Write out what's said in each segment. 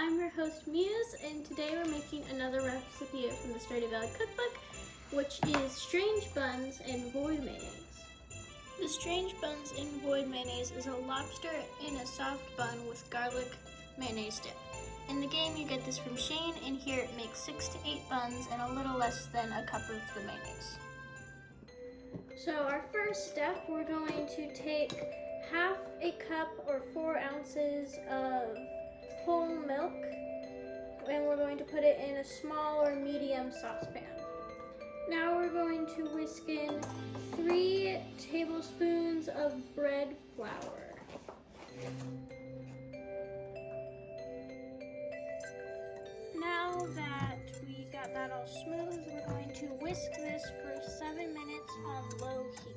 I'm your host Muse, and today we're making another recipe from the Stardew Valley cookbook, which is Strange Buns and Void Mayonnaise. The Strange Buns and Void Mayonnaise is a lobster in a soft bun with garlic mayonnaise dip. In the game you get this from Shane, and here it makes 6 to 8 buns and a little less than a cup of the mayonnaise. So our first step, we're going to take half a cup or 4 ounces of whole milk, and we're going to put it in a small or medium saucepan. Now we're going to whisk in 3 tablespoons of bread flour. Now that we got that all smooth, we're going to whisk this for 7 minutes on low heat.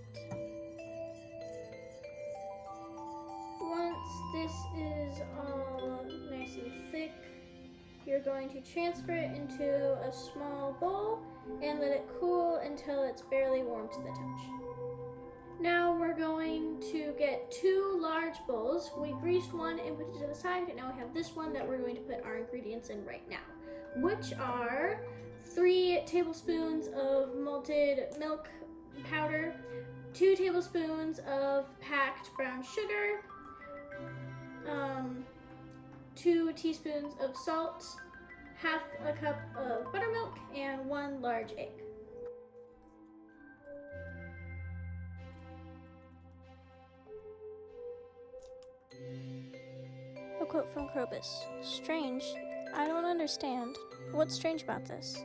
Once this is all nice and thick, you're going to transfer it into a small bowl and let it cool until it's barely warm to the touch. Now we're going to get 2 large bowls. We greased one and put it to the side, and now we have this one that we're going to put our ingredients in right now, which are 3 tablespoons of malted milk powder, 2 tablespoons of packed brown sugar, 2 teaspoons of salt, half a cup of buttermilk, and 1 large egg. A quote from Krobus. Strange? I don't understand. What's strange about this?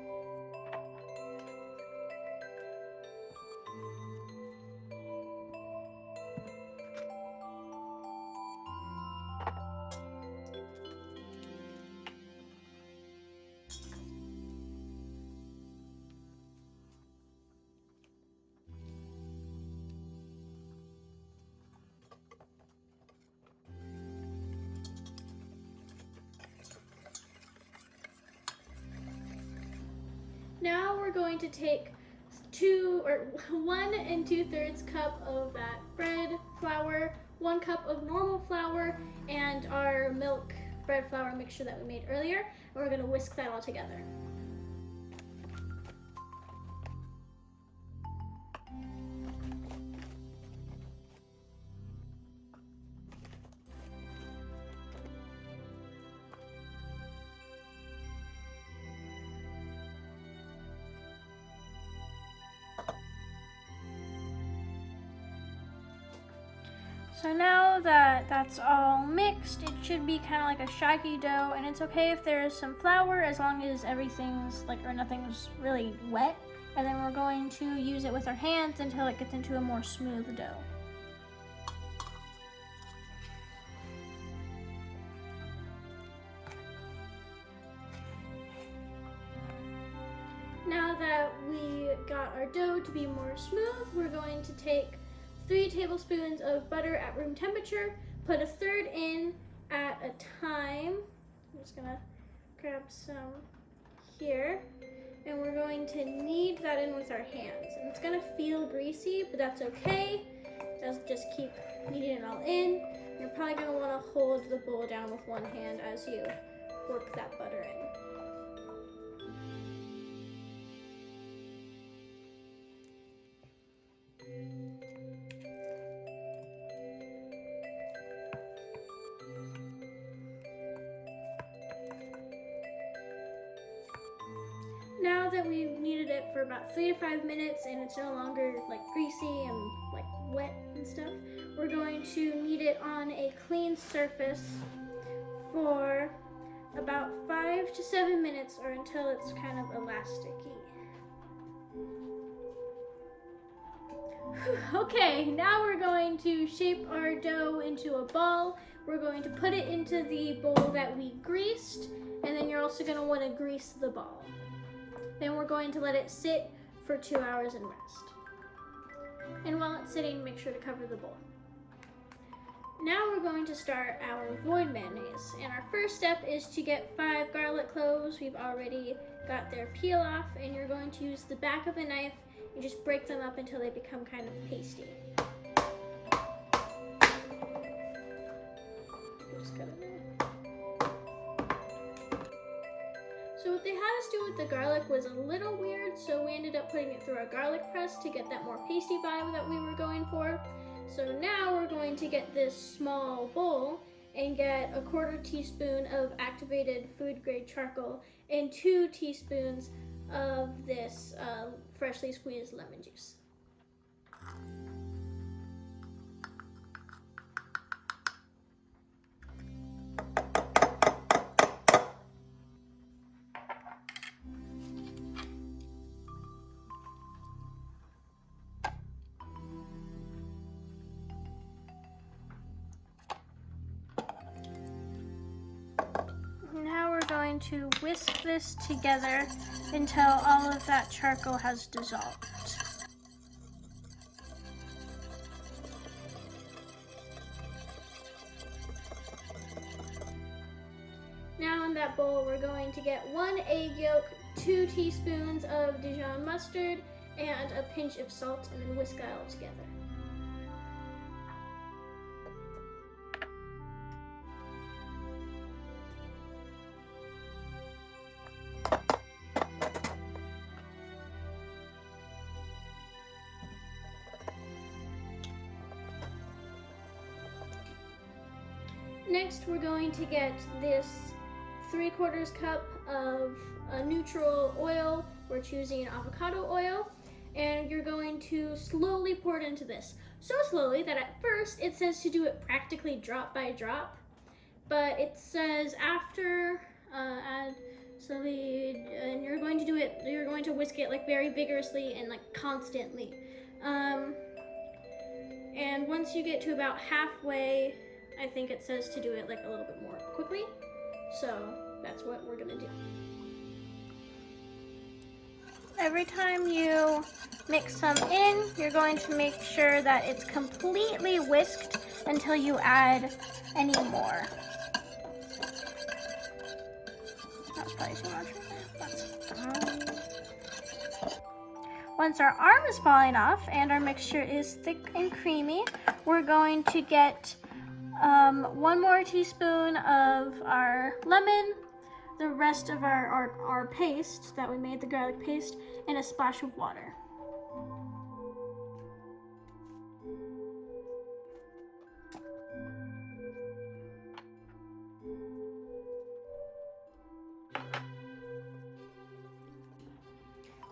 Now we're going to take 1 2/3 cup of that bread flour, 1 cup of normal flour, and our milk bread flour mixture that we made earlier, and we're going to whisk that all together. So now that that's all mixed, it should be kind of like a shaggy dough, and it's okay if there's some flour as long as everything's nothing's really wet. And then we're going to use it with our hands until it gets into a more smooth dough. Now that we got our dough to be more smooth, we're going to take 3 tablespoons of butter at room temperature, put 1/3 in at a time. I'm just gonna grab some here, and we're going to knead that in with our hands. And it's gonna feel greasy, but that's okay. Just keep kneading it all in. You're probably gonna wanna hold the bowl down with one hand as you work that butter in. Now that we've kneaded it for about 3 to 5 minutes and it's no longer greasy and wet and stuff, we're going to knead it on a clean surface for about 5 to 7 minutes, or until it's kind of elasticy. Okay, now we're going to shape our dough into a ball. We're going to put it into the bowl that we greased, and then you're also going to want to grease the ball. Then we're going to let it sit for 2 hours and rest. And while it's sitting, make sure to cover the bowl. Now we're going to start our void mayonnaise. And our first step is to get 5 garlic cloves. We've already got their peel off, and you're going to use the back of a knife and just break them up until they become kind of pasty. Just cut it in. So what they had us do with the garlic was a little weird, so we ended up putting it through our garlic press to get that more pasty vibe that we were going for. So now we're going to get this small bowl and get a 1/4 teaspoon of activated food grade charcoal and 2 teaspoons of this freshly squeezed lemon juice. Now we're going to whisk this together until all of that charcoal has dissolved. Now in that bowl, we're going to get 1 egg yolk, 2 teaspoons of Dijon mustard, and a pinch of salt, and then whisk it all together. Next, we're going to get this 3/4 cup of a neutral oil. We're choosing avocado oil, and you're going to slowly pour it into this. So slowly that at first it says to do it practically drop by drop, but it says after add slowly, and you're going to do it, you're going to whisk it like very vigorously and like constantly. And once you get to about halfway, I think it says to do it like a little bit more quickly. So that's what we're gonna do. Every time you mix some in, you're going to make sure that it's completely whisked until you add any more. That was probably too much. Once our arm is falling off and our mixture is thick and creamy, we're going to get 1 more teaspoon of our lemon, the rest of our paste that we made, the garlic paste, and a splash of water.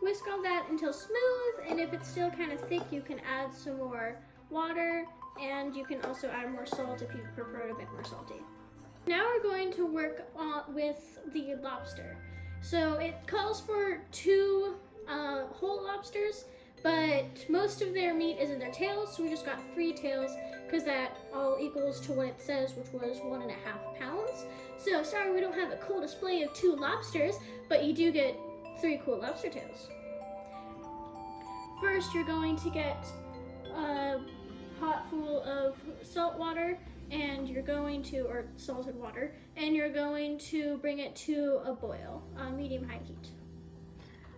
Whisk all that until smooth, and if it's still kind of thick, you can add some more water, and you can also add more salt if you prefer it a bit more salty. Now we're going to work with the lobster. So it calls for 2 whole lobsters, but most of their meat is in their tails, so we just got 3 tails because that all equals to what it says, which was 1.5 pounds. So sorry we don't have a cool display of 2 lobsters, but you do get 3 cool lobster tails. First, you're going to get a pot full of salt water, and you're going to, or salted water, and you're going to bring it to a boil on medium-high heat.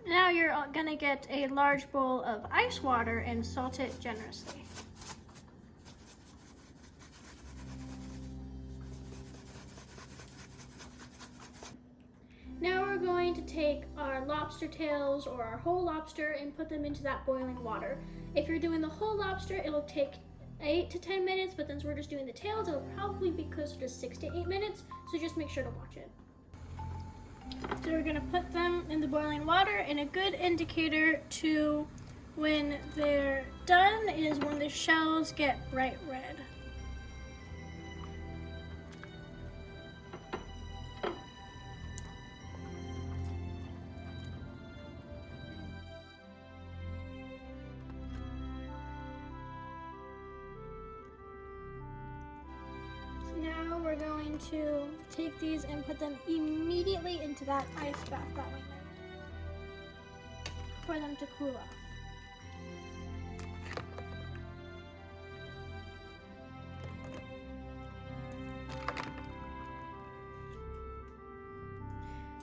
Now you're gonna get a large bowl of ice water and salt it generously. Now we're going to take our lobster tails or our whole lobster and put them into that boiling water. If you're doing the whole lobster, it'll take 8 to 10 minutes, but since we're just doing the tails, it'll probably be closer to 6 to 8 minutes, so just make sure to watch it. So we're gonna put them in the boiling water, and a good indicator to when they're done is when the shells get bright red. Now we're going to take these and put them immediately into that ice bath that we made for them to cool off.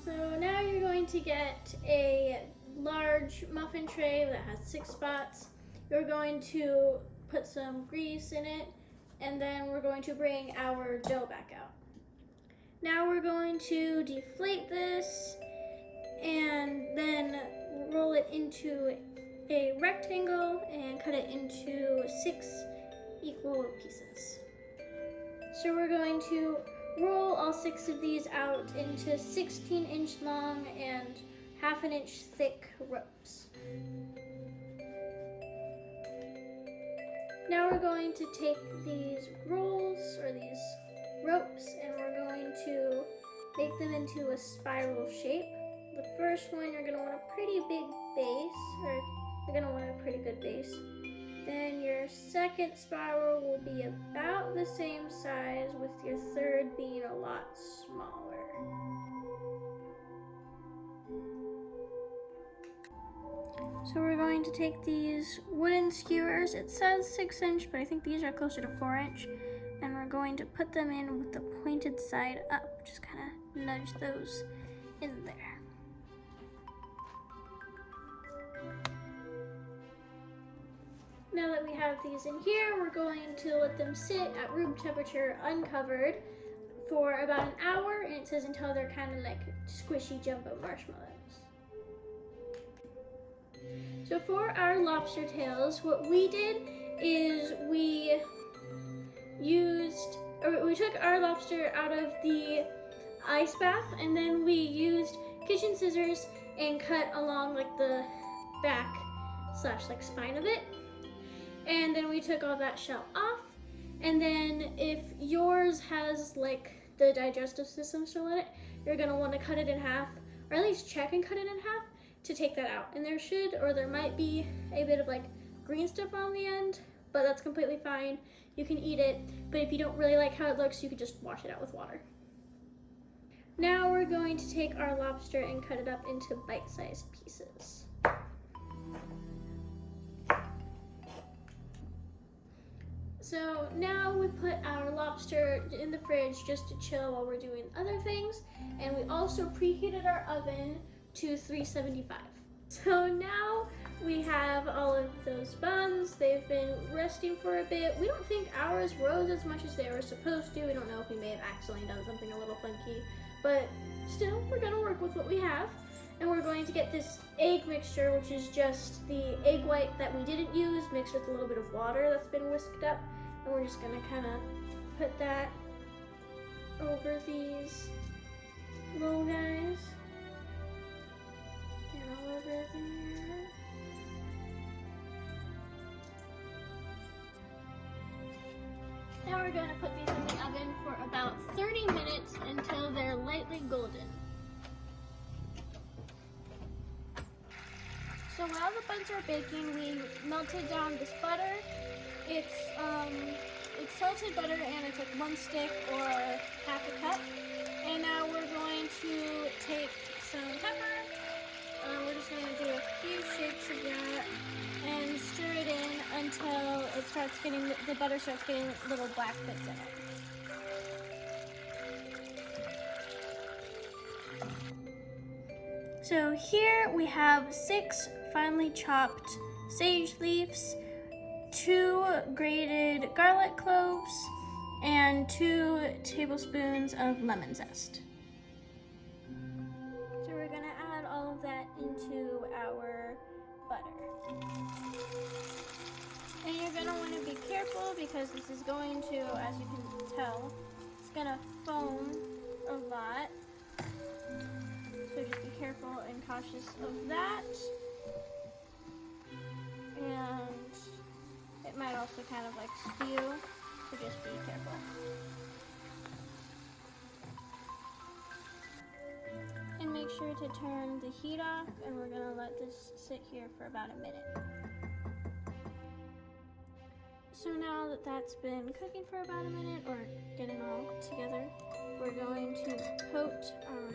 So now you're going to get a large muffin tray that has 6 spots. You're going to put some grease in it, and then we're going to bring our dough back out. Now we're going to deflate this and then roll it into a rectangle and cut it into 6 equal pieces. So we're going to roll all 6 of these out into 16-inch long and 1/2 inch thick ropes. Now we're going to take these rolls or these ropes and we're going to make them into a spiral shape. The first one, you're going to want a pretty big base, or you're going to want a pretty good base. Then your second spiral will be about the same size, with your third being a lot smaller. So we're going to take these wooden skewers. It says 6-inch, but I think these are closer to 4-inch. And we're going to put them in with the pointed side up. Just kind of nudge those in there. Now that we have these in here, we're going to let them sit at room temperature uncovered for about an hour, and it says until they're kind of like squishy jumbo marshmallows. So for our lobster tails, what we did is we took our lobster out of the ice bath, and then we used kitchen scissors and cut along like the back / like spine of it. And then we took all that shell off. And then if yours has like the digestive system still in it, you're gonna want to cut it in half, or at least check and cut it in half to take that out. And there might be a bit of like green stuff on the end, but that's completely fine. You can eat it, but if you don't really like how it looks, you could just wash it out with water. Now we're going to take our lobster and cut it up into bite-sized pieces. So now we put our lobster in the fridge just to chill while we're doing other things, and we also preheated our oven to 375. So now we have all of those buns. They've been resting for a bit. We don't think ours rose as much as they were supposed to. We don't know if we may have accidentally done something a little funky, but still, we're gonna work with what we have. And we're going to get this egg mixture, which is just the egg white that we didn't use, mixed with a little bit of water that's been whisked up. And we're just gonna kind of put that over these little guys. And all over there. Now we're going to put these in the oven for about 30 minutes until they're lightly golden. So while the buns are baking, we melted down this butter. It's salted butter, and it's like 1 stick or 1/2 cup. And now we're going to take some pepper. We're just going to do a few shakes of that and stir it in until it starts getting, the butter starts getting little black bits in it. So here we have 6 finely chopped sage leaves, 2 grated garlic cloves, and 2 tablespoons of lemon zest. So we're gonna add all of that into our butter. And you're gonna wanna be careful because this is going to, as you can tell, it's gonna foam a lot. So just be careful and cautious of that. And it might also kind of like spew, so just be careful. And make sure to turn the heat off, and we're gonna let this sit here for about a minute. So now that that's been cooking for about a minute, or getting all together, we're going to coat our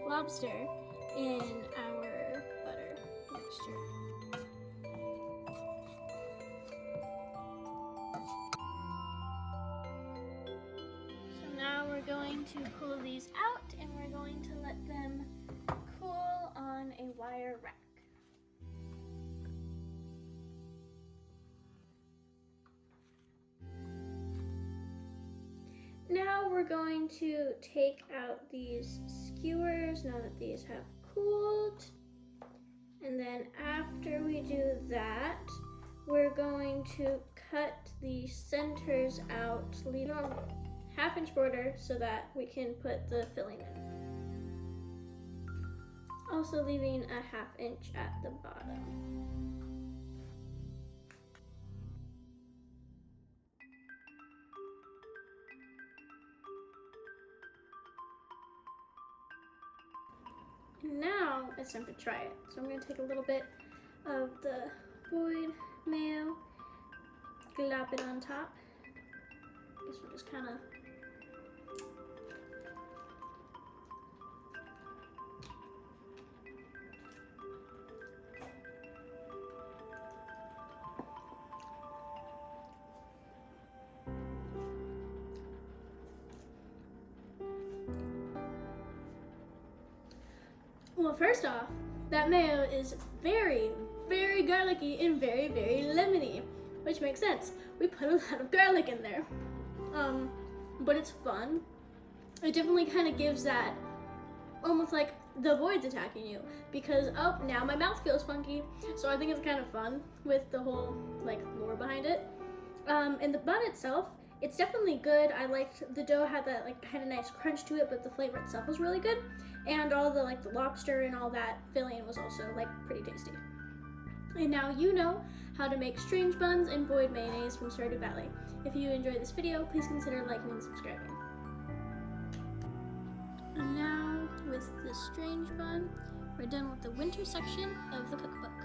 lobster in our butter mixture. So now we're going to pull these out, and we're going to let them cool on a wire rack. Now we're going to take out these skewers now that these have cooled. And then after we do that, we're going to cut the centers out, leaving a half-inch border so that we can put the filling in. Also leaving a half-inch at the bottom. Now it's time to try it. So I'm going to take a little bit of the void mayo, glop it on top. I guess we'll just kind of Well, first off, that mayo is very, very garlicky and very, very lemony, which makes sense. We put a lot of garlic in there. But it's fun. It definitely kind of gives that, almost like the void's attacking you, because, oh, now my mouth feels funky. So I think it's kind of fun with the whole, like, lore behind it. And the bun itself, it's definitely good. I liked the dough had that like kind of nice crunch to it, but the flavor itself was really good. And all the like the lobster and all that filling was also like pretty tasty. And now you know how to make strange buns and void mayonnaise from Stardew Valley. If you enjoyed this video, please consider liking and subscribing. And now with the strange bun, we're done with the winter section of the cookbook.